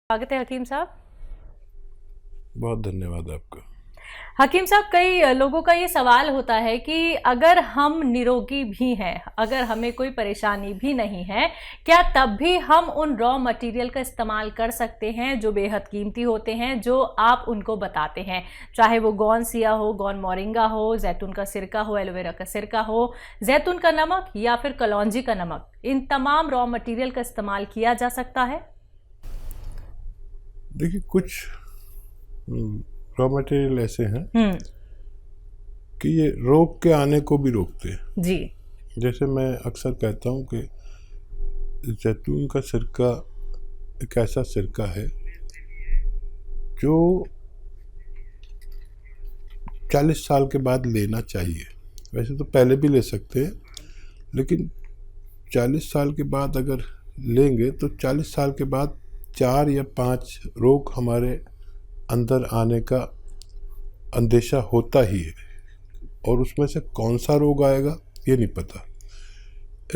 स्वागत है हकीम साहब। बहुत धन्यवाद आपका। हकीम साहब, कई लोगों का ये सवाल होता है कि अगर हम निरोगी भी हैं, अगर हमें कोई परेशानी भी नहीं है, क्या तब भी हम उन रॉ मटेरियल का इस्तेमाल कर सकते हैं जो बेहद कीमती होते हैं, जो आप उनको बताते हैं, चाहे वो गौन सिया हो, गौन मोरिंगा हो, जैतून का सिरका हो, एलोवेरा का सिरका हो, जैतून का नमक या फिर कलौंजी का नमक, इन तमाम रॉ मटेरियल का इस्तेमाल किया जा सकता है? देखिए, कुछ रॉ मटेरियल ऐसे हैं कि ये रोग के आने को भी रोकते हैं। जी। जैसे मैं अक्सर कहता हूँ कि जैतून का सिरका एक ऐसा सिरका है जो 40 साल के बाद लेना चाहिए। वैसे तो पहले भी ले सकते हैं, लेकिन 40 साल के बाद अगर लेंगे तो 40 साल के बाद 4 या 5 रोग हमारे अंदर आने का अंदेशा होता ही है, और उसमें से कौन सा रोग आएगा ये नहीं पता।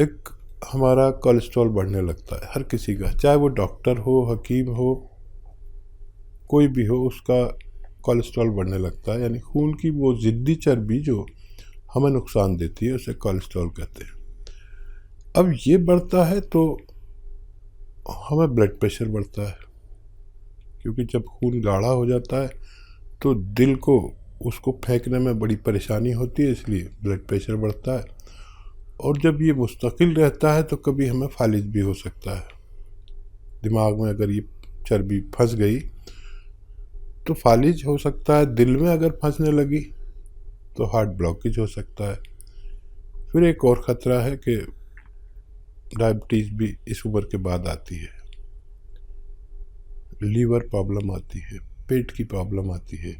एक हमारा कोलेस्ट्रॉल बढ़ने लगता है हर किसी का, चाहे वो डॉक्टर हो, हकीम हो, कोई भी हो, उसका कोलेस्ट्रॉल बढ़ने लगता है। यानी खून की वो ज़िद्दी चर्बी जो हमें नुकसान देती है उसे कोलेस्ट्रॉल कहते हैं। अब ये बढ़ता है तो हमें ब्लड प्रेशर बढ़ता है, क्योंकि जब खून गाढ़ा हो जाता है तो दिल को उसको फेंकने में बड़ी परेशानी होती है, इसलिए ब्लड प्रेशर बढ़ता है। और जब ये मुस्तकिल रहता है तो कभी हमें फालिज भी हो सकता है। दिमाग में अगर ये चर्बी फंस गई तो फालिज हो सकता है। दिल में अगर फंसने लगी तो हार्ट ब्लॉकेज हो सकता है। फिर एक और ख़तरा है कि डायबिटीज़ भी इस उम्र के बाद आती है, लीवर प्रॉब्लम आती है, पेट की प्रॉब्लम आती है,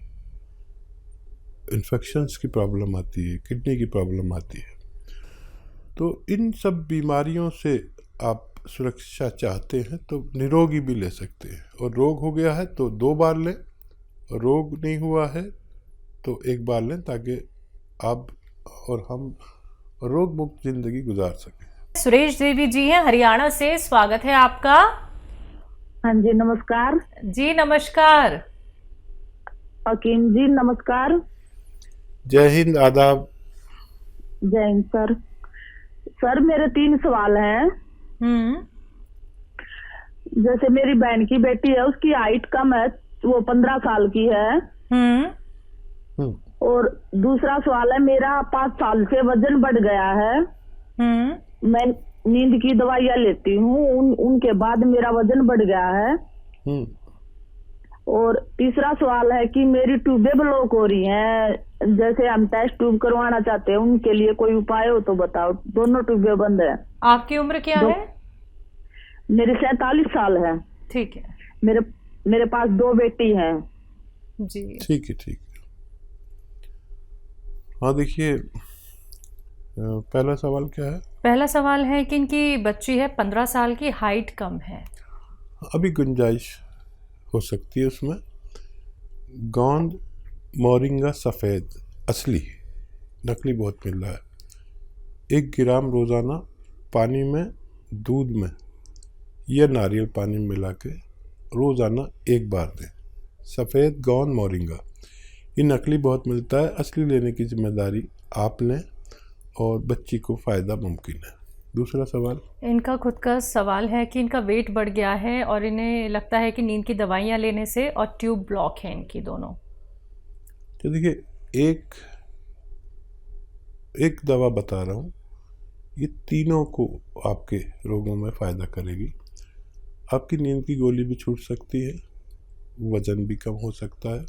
इन्फेक्शंस की प्रॉब्लम आती है, किडनी की प्रॉब्लम आती है। तो इन सब बीमारियों से आप सुरक्षा चाहते हैं तो निरोगी भी ले सकते हैं, और रोग हो गया है तो 2 बार लें, और रोग नहीं हुआ है तो 1 बार लें, ताकि आप और हम रोग मुक्त ज़िंदगी गुजार सकें। सुरेश देवी जी हैं हरियाणा से, स्वागत है आपका। हाँ जी, नमस्कार जी नमस्कार। हकीम जी, नमस्कार। जय हिंद, आदाब। जय हिंद सर। सर, मेरे 3 सवाल हैं। जैसे मेरी बहन की बेटी है, उसकी हाइट कम है, वो 15 साल की है। और दूसरा सवाल है, मेरा 5 साल से वजन बढ़ गया है। मैं नींद की दवाइयाँ लेती हूँ, उनके बाद मेरा वजन बढ़ गया है। और तीसरा सवाल है कि मेरी ट्यूबें ब्लॉक हो रही हैं, जैसे हम टेस्ट ट्यूब करवाना चाहते हैं, उनके लिए कोई उपाय हो तो बताओ। दोनों ट्यूबें बंद है। आपकी उम्र क्या है? मेरी 47 साल है। ठीक है। मेरे पास 2 बेटी हैं। जी ठीक है, ठीक है। हाँ, देखिए, पहला सवाल क्या है? पहला सवाल है कि इनकी बच्ची है 15 साल की, हाइट कम है। अभी गुंजाइश हो सकती है उसमें। गोंद मोरिंगा सफ़ेद असली, नकली बहुत मिल रहा है। 1 ग्राम रोज़ाना पानी में, दूध में या नारियल पानी में मिला के रोज़ाना 1 बार दें। सफ़ेद गोंद मोरिंगा, ये नकली बहुत मिलता है, असली लेने की जिम्मेदारी आप लें और बच्ची को फ़ायदा मुमकिन है। दूसरा सवाल, इनका खुद का सवाल है कि इनका वेट बढ़ गया है और इन्हें लगता है कि नींद की दवाइयाँ लेने से और ट्यूब ब्लॉक है इनकी दोनों। तो देखिए, एक दवा बता रहा हूँ, ये तीनों को आपके रोगों में फ़ायदा करेगी। आपकी नींद की गोली भी छूट सकती है, वज़न भी कम हो सकता है,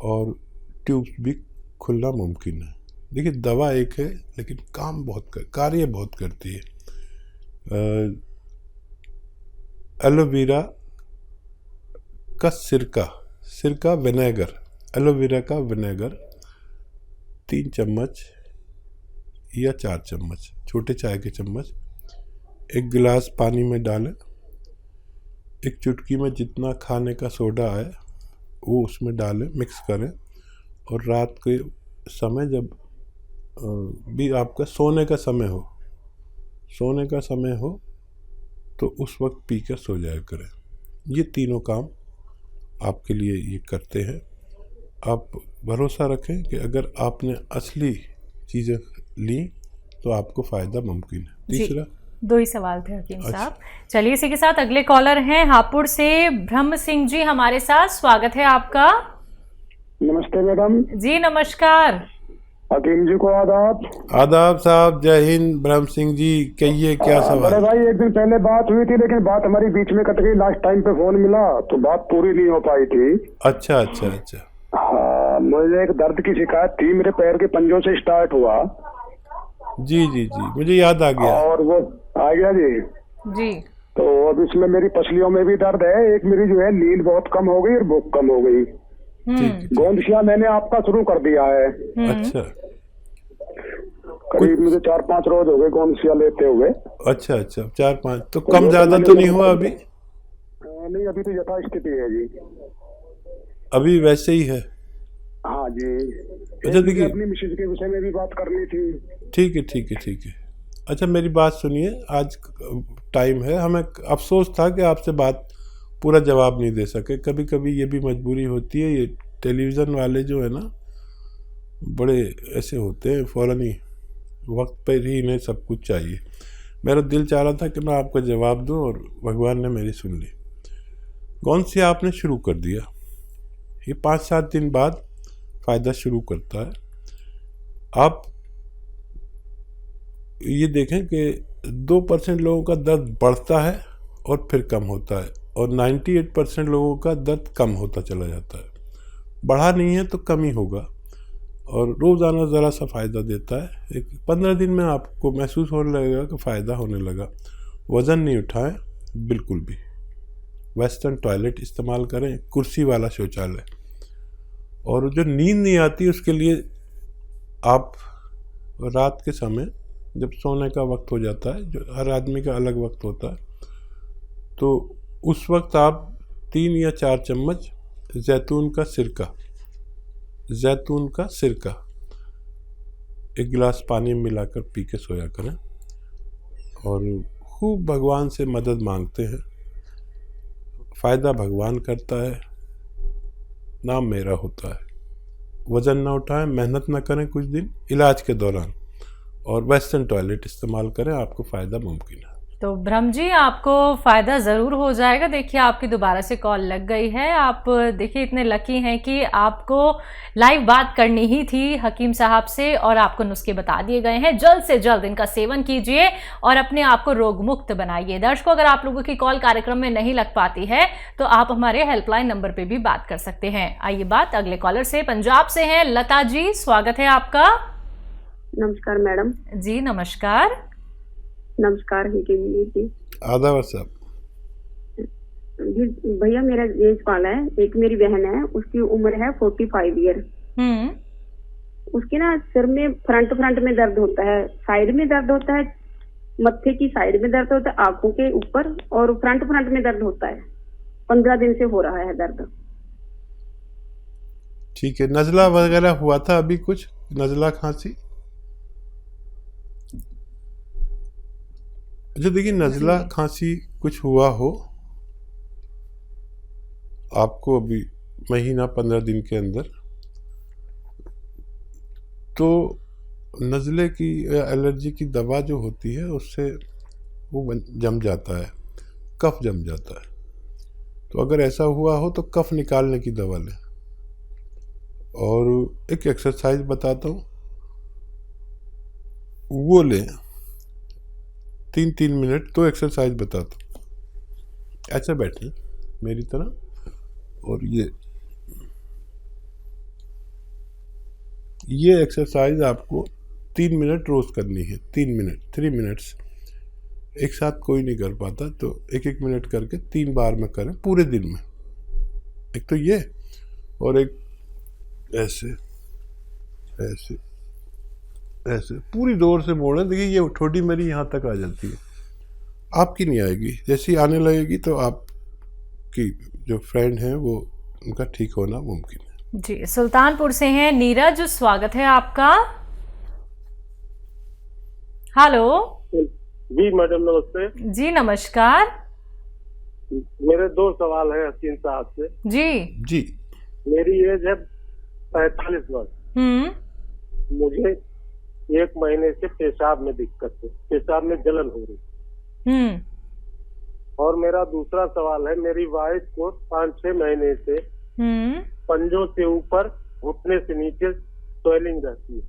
और ट्यूब्स भी खुलना मुमकिन है। देखिए, दवा एक है लेकिन कार्य बहुत करती है। एलोवेरा का सिरका विनेगर, एलोवेरा का विनेगर 3 चम्मच या 4 चम्मच, छोटे चाय के चम्मच, 1 गिलास पानी में डालें। 1 चुटकी में जितना खाने का सोडा है वो उसमें डालें, मिक्स करें, और रात के समय जब भी आपका सोने का समय हो तो उस वक्त पी कर सो जाया करें। ये तीनों काम आपके लिए ये करते हैं। आप भरोसा रखें कि अगर आपने असली चीज़ें ली तो आपको फ़ायदा मुमकिन है। तीसरा, 2 ही सवाल थे हकीम साहब। चलिए इसी के साथ अगले कॉलर हैं हापुड़ से ब्रह्म सिंह जी हमारे साथ, स्वागत है आपका। नमस्ते मैडम जी नमस्कार। हकीम जी को आदाब। आदाब साहब, जय हिंद। ब्रह्म सिंह जी कहिए, क्या बड़े सवाल? भाई, एक दिन पहले बात हुई थी लेकिन बात हमारी बीच में कट गई। लास्ट टाइम पे फोन मिला तो बात पूरी नहीं हो पाई थी। अच्छा अच्छा अच्छा। हाँ, मुझे एक दर्द की शिकायत थी, मेरे पैर के पंजों से स्टार्ट हुआ। जी जी जी, मुझे याद आ गया। और वो आ गया जी। जी। तो अब इसमें मेरी पसलियों में भी दर्द है। एक मेरी जो है नींद बहुत कम हो गई और भूख कम हो गई। गोंदशिया मैंने आपका शुरू कर दिया है। अच्छा, करीब मुझे 4-5 रोज हो गए गोंदशिया लेते हुए। अच्छा अच्छा, 4-5 तो कम ज्यादा तो नहीं हुआ अभी? नहीं, अभी तो यथास्थिति है जी। अभी वैसे ही है? हाँ जी। अच्छा देखिए, अपनी मिसेज के विषय में भी बात करनी थी। ठीक है ठीक है ठीक है। अच्छा मेरी बात सुनिए, आज टाइम है, हमें अफसोस था कि आपसे बात पूरा जवाब नहीं दे सके। कभी कभी ये भी मजबूरी होती है। ये टेलीविज़न वाले जो है ना, बड़े ऐसे होते हैं, फ़ौरन ही वक्त पर ही इन्हें सब कुछ चाहिए। मेरा दिल चाह रहा था कि मैं आपको जवाब दूं और भगवान ने मेरी सुन ली। कौन सी आपने शुरू कर दिया, ये 5-7 दिन बाद फ़ायदा शुरू करता है। आप ये देखें कि 2% लोगों का दर्द बढ़ता है और फिर कम होता है, और 98% लोगों का दर्द कम होता चला जाता है। बढ़ा नहीं है तो कम ही होगा, और रोज़ाना ज़रा सा फ़ायदा देता है। 15 दिन में आपको महसूस होने लगेगा कि फ़ायदा होने लगा। वज़न नहीं उठाएं बिल्कुल भी। वेस्टर्न टॉयलेट इस्तेमाल करें, कुर्सी वाला शौचालय। और जो नींद नहीं आती उसके लिए आप रात के समय जब सोने का वक्त हो जाता है, जो हर आदमी का अलग वक्त होता है, तो उस वक्त आप 3 या 4 चम्मच जैतून का सिरका 1 गिलास पानी में मिलाकर पी के सोया करें, और खूब भगवान से मदद मांगते हैं। फ़ायदा भगवान करता है, नाम मेरा होता है। वज़न ना उठाएं, मेहनत ना करें कुछ दिन इलाज के दौरान, और वेस्टर्न टॉयलेट इस्तेमाल करें, आपको फ़ायदा मुमकिन है। तो ब्रह्म जी आपको फ़ायदा ज़रूर हो जाएगा। देखिए आपकी दोबारा से कॉल लग गई है। आप देखिए इतने लकी हैं कि आपको लाइव बात करनी ही थी हकीम साहब से, और आपको नुस्खे बता दिए गए हैं। जल्द से जल्द इनका सेवन कीजिए और अपने आप को रोग मुक्त बनाइए। दर्शकों, अगर आप लोगों की कॉल कार्यक्रम में नहीं लग पाती है तो आप हमारे हेल्पलाइन नंबर पर भी बात कर सकते हैं। आइए बात अगले कॉलर से, पंजाब से हैं लता जी, स्वागत है आपका। नमस्कार मैडम। जी नमस्कार। नमस्कार जी। आदाब साहब। जी भैया, मेरा ये सवाल है, एक मेरी बहन है, उसकी उम्र है 45 ईयर। उसके ना सिर में फ्रंट में दर्द होता है, साइड में दर्द होता है, मत्थे की साइड में दर्द होता है, आंखों के ऊपर, और फ्रंट में दर्द होता है। 15 दिन से हो रहा है दर्द। ठीक है, नज़ला वगैरह हुआ था अभी कुछ, नज़ला खांसी? अच्छा देखिए, नज़ला खांसी कुछ हुआ हो आपको अभी महीना 15 दिन के अंदर, तो नज़ले की एलर्जी की दवा जो होती है उससे वो जम जाता है, कफ जम जाता है। तो अगर ऐसा हुआ हो तो कफ निकालने की दवा लें। और एक एक्सरसाइज बताता हूँ, वो लें 3-3 मिनट। तो एक्सरसाइज बताता हूँ, ऐसे बैठें मेरी तरह, और ये एक्सरसाइज आपको 3 मिनट रोज करनी है। 3 मिनट्स एक साथ कोई नहीं कर पाता, तो 1-1 मिनट करके 3 बार में करें पूरे दिन में। एक तो ये, और एक ऐसे ऐसे ऐसे पूरी जोर से मोड़ें। देखिए ये ठोडी मेरी यहाँ तक आ जाती है, आपकी नहीं आएगी। जैसी आने लगेगी तो आपकी जो फ्रेंड हैं वो उनका ठीक होना मुमकिन है। जी, सुल्तानपुर से हैं नीरज, स्वागत है आपका। हेलो जी मैडम, नमस्ते। जी नमस्कार। मेरे 2 सवाल हैं हसीन साहब से। जी जी। मेरी एज है 45 वर्ष। मुझे 1 महीने से पेशाब में दिक्कत है, पेशाब में जलन हो रही। और मेरा दूसरा सवाल है, मेरी वाइफ को 5-6 महीने से पंजों से ऊपर घुटने से नीचे स्वेलिंग रहती है।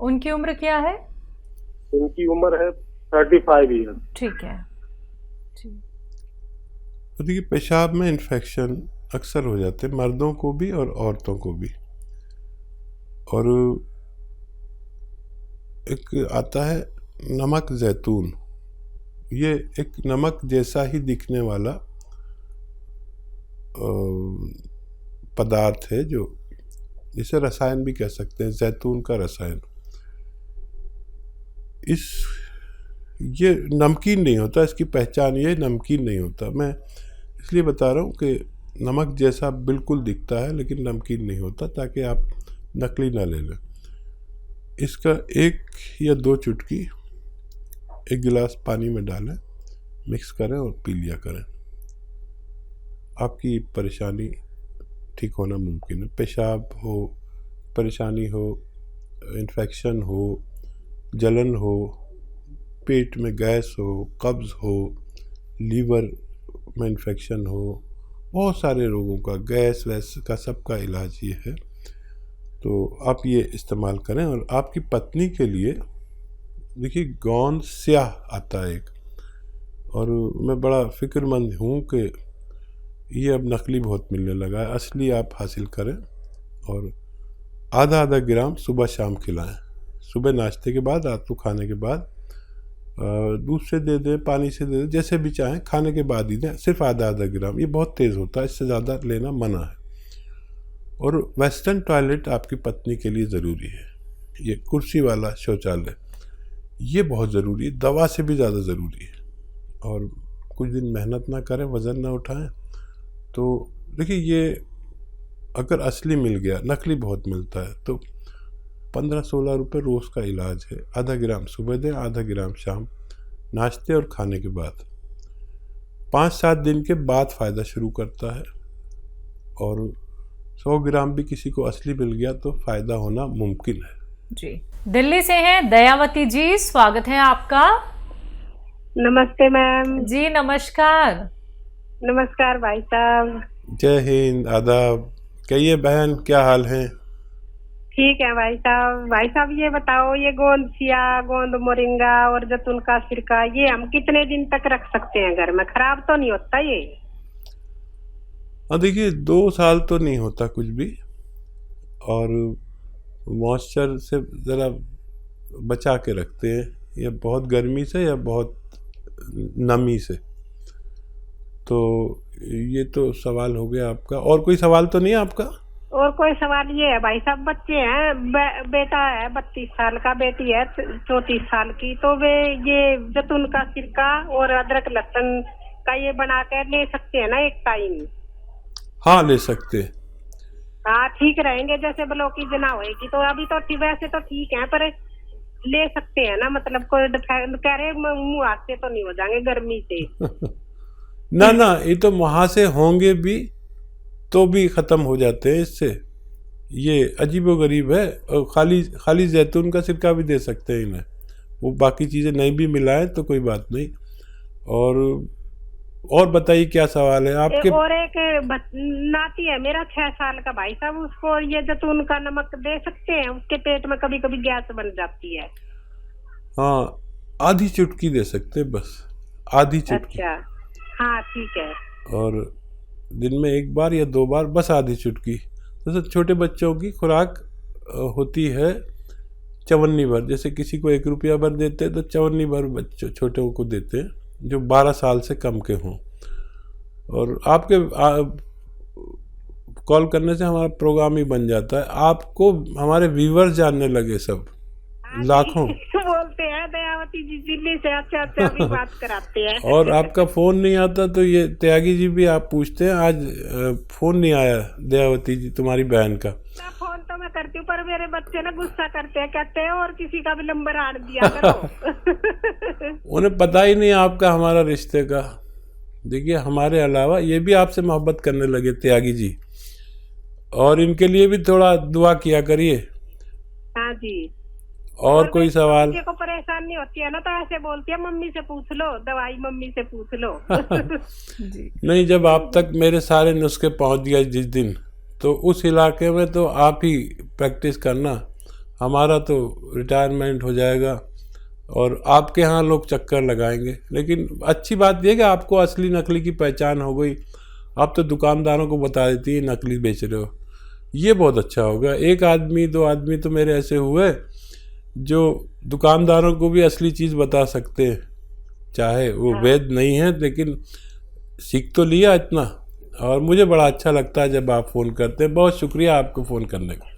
उनकी उम्र क्या है? उनकी उम्र है 35 ईयर। ठीक है। तो देखिए, पेशाब में इन्फेक्शन अक्सर हो जाते हैं, मर्दों को भी और औरतों को भी। और एक आता है नमक जैतून, ये एक नमक जैसा ही दिखने वाला पदार्थ है, जो जिसे रसायन भी कह सकते हैं, जैतून का रसायन। ये नमकीन नहीं होता, इसकी पहचान ये नमकीन नहीं होता। मैं इसलिए बता रहा हूँ कि नमक जैसा बिल्कुल दिखता है लेकिन नमकीन नहीं होता, ताकि आप नकली ना ले लें। इसका 1 या 2 चुटकी 1 गिलास पानी में डालें, मिक्स करें और पी लिया करें। आपकी परेशानी ठीक होना मुमकिन है। पेशाब हो, परेशानी हो, इन्फेक्शन हो, जलन हो, पेट में गैस हो, कब्ज़ हो, लीवर में इन्फेक्शन हो, बहुत सारे रोगों का, गैस वैस का सबका इलाज ये है। तो आप ये इस्तेमाल करें। और आपकी पत्नी के लिए देखिए, गोंद स्याह आता है एक, और मैं बड़ा फ़िक्रमंद हूँ कि ये अब नकली बहुत मिलने लगा है। असली आप हासिल करें और आधा ग्राम सुबह शाम खिलाएं। सुबह नाश्ते के बाद, रात को खाने के बाद, दूध से दे दें, पानी से दे दें, जैसे भी चाहें, खाने के बाद ही दें। सिर्फ आधा ग्राम, ये बहुत तेज़ होता है, इससे ज़्यादा लेना मना है। और वेस्टर्न टॉयलेट आपकी पत्नी के लिए ज़रूरी है। ये कुर्सी वाला शौचालय ये बहुत ज़रूरी है, दवा से भी ज़्यादा ज़रूरी है। और कुछ दिन मेहनत ना करें, वज़न ना उठाएं, तो देखिए, ये अगर असली मिल गया, नकली बहुत मिलता है, तो 15-16 रुपये रोज़ का इलाज है। आधा ग्राम सुबह दें, आधा ग्राम शाम, नाश्ते और खाने के बाद। 5-7 दिन के बाद फ़ायदा शुरू करता है। और 100 ग्राम भी किसी को असली मिल गया तो फ़ायदा होना मुमकिन है। जी, दिल्ली से हैं दयावती जी, स्वागत है आपका। नमस्ते मैम। जी नमस्कार। नमस्कार भाई साहब। जय हिंद, आदाब। कहिए बहन, क्या हाल है? ठीक है भाई साहब। भाई साहब ये बताओ, ये गोंद सिया, गोंद मोरिंगा और जैतून का सिरका, ये हम कितने दिन तक रख सकते हैं घर में? खराब तो नहीं होता ये? देखिए, 2 साल तो नहीं होता कुछ भी। और मॉइस्चर से ज़रा बचा के रखते हैं, या बहुत गर्मी से या बहुत नमी से। तो ये तो सवाल हो गया आपका। और कोई सवाल तो नहीं है आपका? और कोई सवाल ये है भाई साहब, बच्चे हैं, बेटा है 32 साल का, बेटी है 34 साल की, तो वे ये जैतून का सिरका और अदरक लहसुन का ये बना कर ले सकते हैं ना एक टाइम? हाँ, ले सकते हैं। हाँ ठीक रहेंगे, जैसे ब्लॉकेज ना होएगी तो। अभी तो वैसे तो ठीक है, पर ले सकते हैं ना? मतलब कोई कह रहे मुँह हाथ से तो नहीं हो जाएंगे गर्मी से? ना ना, ये तो वहाँ से होंगे भी तो भी ख़त्म हो जाते हैं इससे। ये अजीबोगरीब है। और खाली जैतून का सिरका भी दे सकते हैं इन्हें, वो बाकी चीज़ें नहीं भी मिलाएं तो कोई बात नहीं। और बताइए क्या सवाल है आपके? और एक नाती है मेरा 6 साल का भाई साहब, उसको ये जैतून का नमक दे सकते हैं? उसके पेट में कभी कभी गैस बन जाती है। हाँ, आधी चुटकी दे सकते हैं, बस आधी चुटकी। अच्छा, हाँ ठीक है। और दिन में 1 बार या 2 बार, बस आधी चुटकी। जैसे छोटे बच्चों की खुराक होती है चवन्नी भर, जैसे किसी को 1 रुपया भर देते हैं तो चवन्नी भर बच्चों छोटों को देते हैं जो 12 साल से कम के हों। और आपके कॉल करने से हमारा प्रोग्राम ही बन जाता है। आपको हमारे व्यूअर्स जानने लगे, सब लाखों बोलते हैं दयावती जी दिल्ली से, अच्छा भी बात कराते हैं। और आपका फ़ोन नहीं आता तो ये त्यागी जी भी आप पूछते हैं, आज फ़ोन नहीं आया दयावती जी तुम्हारी बहन का। फोन तो मैं करती हूँ, पर मेरे बच्चे ना गुस्सा करते हैं, कहते हैं और किसी का भी नंबर आड़ दिया करो। उन्हें पता ही नहीं आपका हमारा रिश्ते का, देखिए हमारे अलावा ये भी आपसे मोहब्बत करने लगे त्यागी जी, और इनके लिए भी थोड़ा दुआ किया करिए। हाँ जी। और कोई सवाल? बच्चे को परेशानी होती है ना तो ऐसे बोलती है मम्मी से पूछ लो, दवाई मम्मी से पूछ लो। नहीं, जब आप तक मेरे सारे नुस्खे पहुंच गए जिस दिन, तो उस इलाके में तो आप ही प्रैक्टिस करना, हमारा तो रिटायरमेंट हो जाएगा और आपके यहाँ लोग चक्कर लगाएंगे। लेकिन अच्छी बात यह कि आपको असली नकली की पहचान हो गई, आप तो दुकानदारों को बता देती है नकली बेच रहे हो, ये बहुत अच्छा होगा। एक आदमी दो आदमी तो मेरे ऐसे हुए जो दुकानदारों को भी असली चीज़ बता सकते हैं, चाहे वो वैध नहीं है, लेकिन सीख तो लिया इतना। और मुझे बड़ा अच्छा लगता है जब आप फ़ोन करते हैं। बहुत शुक्रिया आपको फ़ोन करने का।